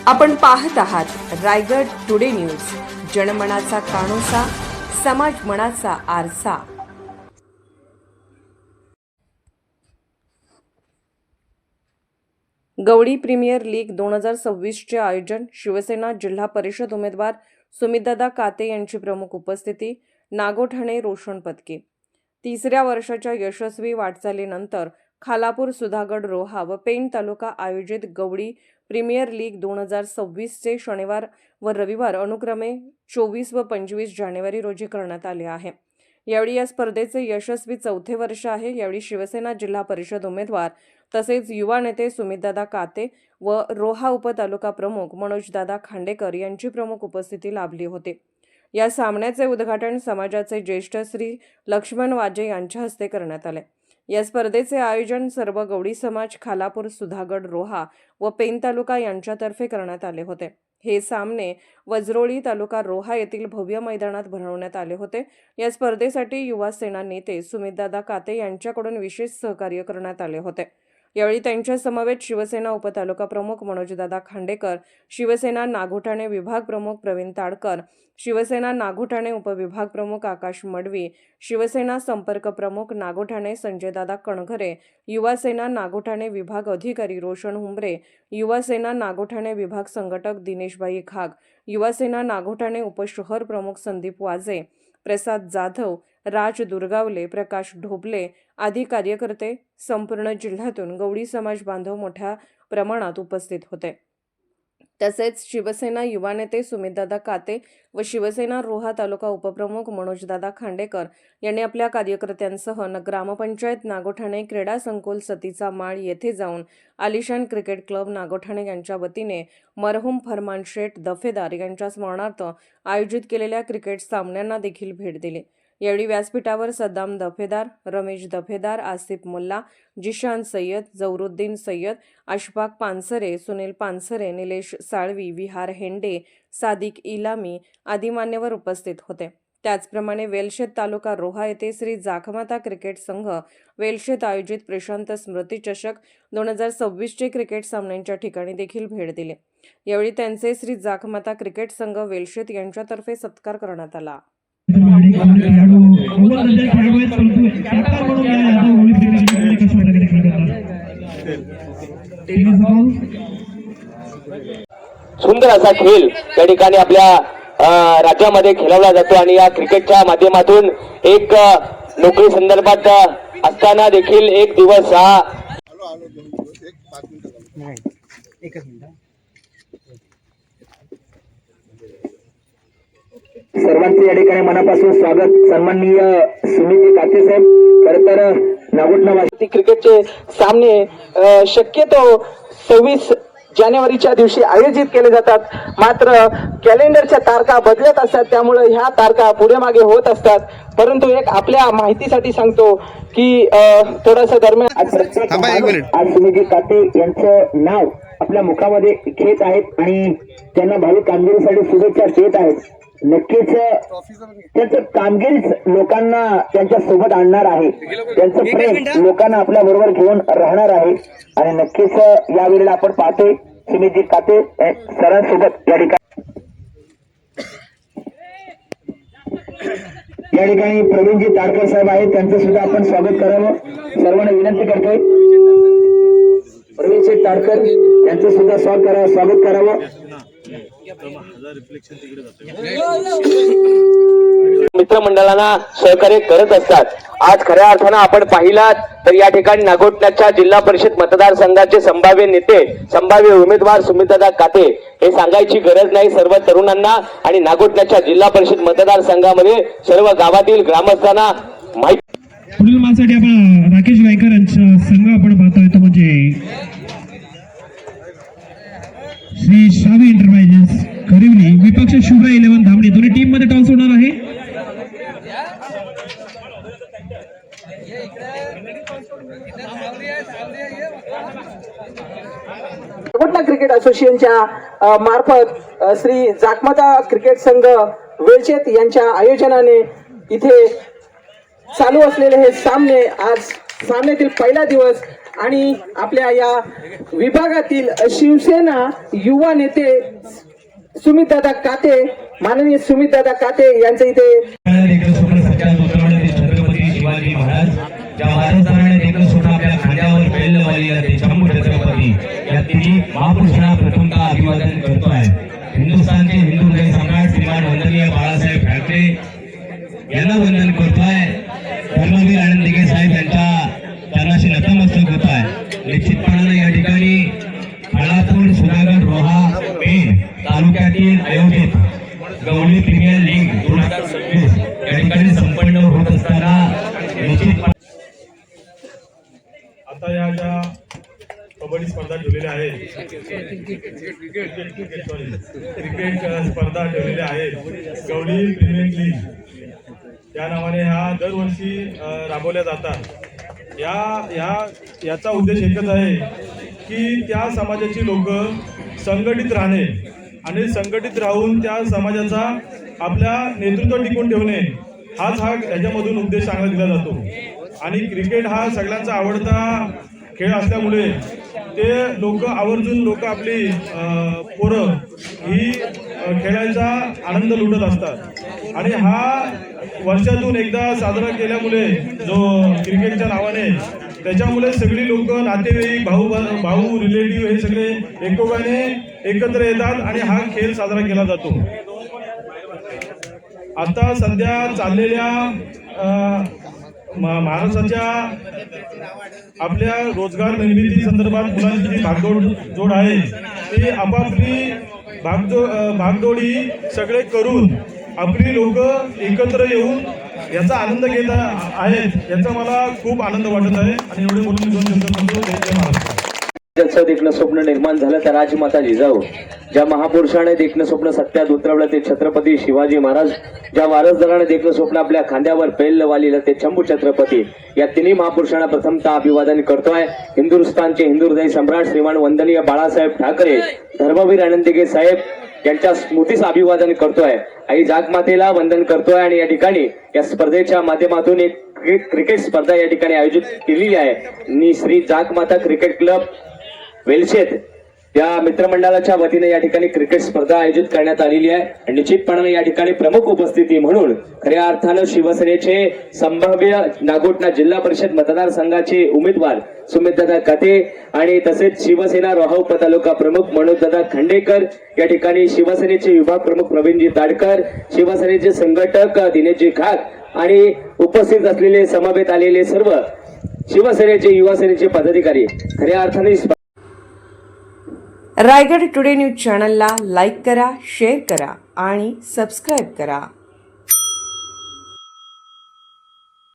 आपण पाहत आहात रायगड टुडे न्यूज, जनमनाचा कानोसा, समाज मनाचा आरसा। गवडी प्रीमियर लीग 2026 चे आयोजन शिवसेना जिल्हा परिषद उमेदवार सुमितदादा काते यांची प्रमुख उपस्थिती, नागोठाणे रोशन पदके। तिसऱ्या वर्षाच्या यशस्वी वाटचालीनंतर खालापूर, सुधागड, रोहा व पेण तालुका आयोजित गवडी प्रीमियर लीग 2026 चे शनिवार व रविवार अनुक्रमे 24 व 25 जानेवारी रोजी करण्यात आले आहे। यावेळी या स्पर्धेचे यशस्वी चौथे वर्ष आहे। यावेळी शिवसेना जिल्हा परिषद उमेदवार तसेच युवा नेते सुमितदादा काते व रोहा उपतालुका प्रमुख मनोजदादा खांडेकर यांची प्रमुख उपस्थिती लाभली होती। या सामन्याचे उद्घाटन समाजाचे ज्येष्ठ श्री लक्ष्मण वाजे यांच्या हस्ते करण्यात आले। या स्पर्धेचे आयोजन सर्व गवडी समाज, खालापूर, सुधागड, रोहा व पेण तालुका यांच्यातर्फे करण्यात आले होते। हे सामने वज्रोळी तालुका रोहा येथील भव्य मैदानात भरवण्यात आले होते। या स्पर्धेसाठी युवा सेना नेते सुमितदादा काते यांच्याकडून विशेष सहकार्य करण्यात आले होते। यावेळी त्यांच्या समवेत शिवसेना उपतालुका प्रमुख मनोजदादा खांडेकर, शिवसेना नागोठाणे विभाग प्रमुख प्रवीण ताडकर, शिवसेना नागोठाणे उपविभाग प्रमुख आकाश मडवी, शिवसेना संपर्क प्रमुख नागोठाणे संजयदादा कणघरे, युवा सेना नागोठाणे विभाग अधिकारी रोशन हुंबरे, युवा सेना नागोठाणे विभाग संघटक दिनेशभाई खाग, युवा सेना नागोठाणे उपशहर प्रमुख संदीप वाजे, प्रसाद जाधव, राज दुर्गावले, प्रकाश ढोबले आदी कार्यकर्ते संपूर्ण जिल्ह्यातून गवडी समाज बांधव मोठ्या प्रमाणात उपस्थित होते। तसेच शिवसेना युवा नेते सुमितदादा काते व शिवसेना रोहा तालुका उपप्रमुख मनोजदादा खांडेकर यांनी आपल्या कार्यकर्त्यांसह ग्रामपंचायत नागोठाणे क्रीडा संकुल सतीचा माळ येथे जाऊन आलिशान क्रिकेट क्लब नागोठाणे यांच्या वतीने मरहूम फरमान शेठ दफेदार यांच्या स्मरणार्थ आयोजित केलेल्या क्रिकेट सामन्यांना देखील भेट दिली। यावेळी व्यासपीठावर सद्दाम दफेदार, रमेश दफेदार, आसिफ मुल्ला, जिशान सय्यद, जवरुद्दीन सय्यद, अशफाक पानसरे, सुनील पानसरे, निलेश साळवी, विहार हेंडे, सादिक इलामी आदी मान्यवर उपस्थित होते। त्याचप्रमाणे वेलशेत तालुका रोहा येथे श्री जाखमाता क्रिकेट संघ वेलशेत आयोजित प्रशांत स्मृती चषक 2026 चे क्रिकेट सामन्यांच्या ठिकाणी देखील भेट दिली। यावेळी त्यांचे श्री जाखमाता क्रिकेट संघ वेलशेत यांच्यातर्फे सत्कार करण्यात आला। सुंदर असा खेळ या ठिकाणी आपल्या राज्यामध्ये खेळवला जातो आणि या क्रिकेटच्या माध्यमातून एक नोकरी संदर्भात असताना देखील एक दिवस हा सर्वांचे या ठिकाणी मनापासून स्वागत। सन्माननीय सुमित काते साहेब, खरं तर नागोठणवासी क्रिकेटचे सामने शक्यतो 26 जानेवारीच्या दिवशी आयोजित केले जातात, मात्र कॅलेंडरच्या तारखा बदलत असतात, त्यामुळे ह्या तारखा पुढे मागे होत असतात। परंतु एक आपल्या माहितीसाठी सांगतो की थोडासा दरम्यान आज सुमित काते यांचं नाव आपल्या मुखामध्ये घेत आहेत आणि त्यांना भावी कामगिरीसाठी शुभेच्छा देत आहेत। नक्कीच त्यांचं कामगिरीच लोकांना त्यांच्या सोबत आणणार आहे, त्यांचं प्रेम लोकांना आपल्या बरोबर घेऊन राहणार आहे आणि नक्कीच यावेळेला आपण पाहतोय सुमितजी काते सरांसोबत या ठिकाणी प्रवीणजी ताडकर साहेब आहेत, त्यांचं सुद्धा आपण स्वागत करावं। सर्वांना विनंती करतोय प्रवीणजी ताडकर यांचं सुद्धा स्वागत करावं। मित्रमंडळांना सहकार्य करत असतात। आज खऱ्या अर्थानं आपण पाहिलात तर या ठिकाणी नागोठण्याच्या जिल्हा परिषद मतदारसंघाचे संभाव्य नेते, संभाव्य उमेदवार सुमितदादा काते हे सांगायची गरज नाही सर्व तरुणांना आणि नागोठण्याच्या जिल्हा परिषद मतदारसंघामध्ये सर्व गावातील ग्रामस्थांना माहिती। पुढील मासाठी आपण राकेश गायकर यांचा संघ आपण पाहतोय, तो म्हणजे श्री शावी एंटरप्राइजेस खरिवली विपक्ष शुभ्रा 11 धामणे दोन्ही टीम मध्ये टॉस होणार आहे। नागोठणा क्रिकेट असोसिएशनच्या मार्फत श्री जाखमाता क्रिकेट संघ वेलशेत यांच्या आयोजनाने इथे चालू असलेले हे सामने आज सामन्यातील पहिला दिवस आणि आपल्या या विभागातील शिवसेना युवा नेते सुमितदादा काते, माननीय सुमितदादा काते यांचं इथे छत्रपती शिवाजी महाराज ज्या वारसदाराने देखील स्वतः आपल्या खांद्यावर बैल लावलेला ते शंभू छत्रपती या तिन्ही महापुरुषांना प्रथमतः अभिवादन करतो आहे. हिंदुस्थानचे हिंदू हृदय सम्राट श्रीमान वंदनीय बाळासाहेब ठाकरे यांना वंदन करतोय. धर्मवीर आनंद दिघे साहेब यांच्या चरणाशी नतमस्तक होत आहे. निश्चितपणाने या ठिकाणी खालापूर, सुधागड, रोहा, पेण तालुक्यातील आयोजित गवळी प्रीमियर लीग 2026 या ठिकाणी संपन्न होत असताना निश्चित आता या ज्या कबड्डी स्पर्धा ठेवलेल्या आहेत, क्रिकेट स्पर्धा ठेवलेल्या आहेत, गवळी प्रीमियर लीग या नावाने ह्या दरवर्षी राबवल्या जातात. याचा उद्देश एकच आहे की त्या समाजाची लोक संघटित राहणे आणि संघटित राहून त्या समाजाचा आपल्या नेतृत्व टिकून ठेवणे ह्याच्यामधून उद्देश चांगला दिला जातो. आणि क्रिकेट हा सगळ्यांचा आवडता खेळ असल्यामुळे ते आवर्जून आपली पोरं ही खेळायचा आनंद लुटत असतात. आणि हा वर्षातून एकदा साजरा केल्यामुळे जो क्रिकेटच्या नावाने त्याच्यामुळे सगळी लोक, नातेवाईक, भाऊ रिलेटिव्ह हे सगळे एकोप्याने एकत्र येतात आणि हा खेळ साजरा केला जातो. आता सध्या चाललेल्या महाराष्ट्राच्या आपल्या रोजगार निर्मिती संदर्भात मुलांची जी भागदौड आहे ती आपापली भागदौडी सगळे करून आपली लोक एकत्र येऊन याचा आनंद घेत आहेत. याचा मला खूप आनंद वाटत आहे. आणि एवढे बोलून 2 शब्द म्हणतो. जय महाराष्ट्र. ज्यांचं देखणं स्वप्न निर्माण झालं त्या राजमाता जिजाऊ, ज्या महापुरुषाने देखणं स्वप्न सत्यात उतरवलं ते छत्रपती शिवाजी महाराज, ज्या वारसदाराने देखणं स्वप्न आपल्या खांद्यावर पेल वालिलं ते शंभू छत्रपती, या तिन्ही महापुरुषांना प्रथमतः अभिवादन करतोय. हिंदुस्थानचे हिंदू हृदय सम्राट श्रीमान वंदनीय बाळासाहेब ठाकरे, धर्मवीर आनंद दिघे साहेब यांच्या स्मृतीस अभिवादन करतोय. आई जागमातेला वंदन करतोय. आणि या ठिकाणी या स्पर्धेच्या माध्यमातून एक क्रिकेट स्पर्धा या ठिकाणी आयोजित केलेली आहे. आणि श्री जागमाता क्रिकेट क्लब वेलशेत या मित्रमंडळाच्या वतीने या ठिकाणी क्रिकेट स्पर्धा आयोजित करण्यात आलेली आहे. आणि निश्चितपणाने या ठिकाणी प्रमुख उपस्थिती म्हणून खऱ्या अर्थानं शिवसेनेचे संभाव्य नागोठणा जिल्हा परिषद मतदारसंघाचे उमेदवार सुमितदादा काते आणि तसेच शिवसेना रोहा उपतालुका प्रमुख मनोजदादा खंडेकर, या ठिकाणी शिवसेनेचे विभाग प्रमुख प्रवीणजी ताडकर, शिवसेनेचे संघटक दिनेशजी खाक आणि उपस्थित असलेले समवेत आलेले सर्व शिवसेनेचे युवासेनेचे पदाधिकारी खऱ्या अर्थाने रायगड टुडे न्यूज चॅनलला लाईक करा, शेअर करा आणि सबस्क्राईब करा.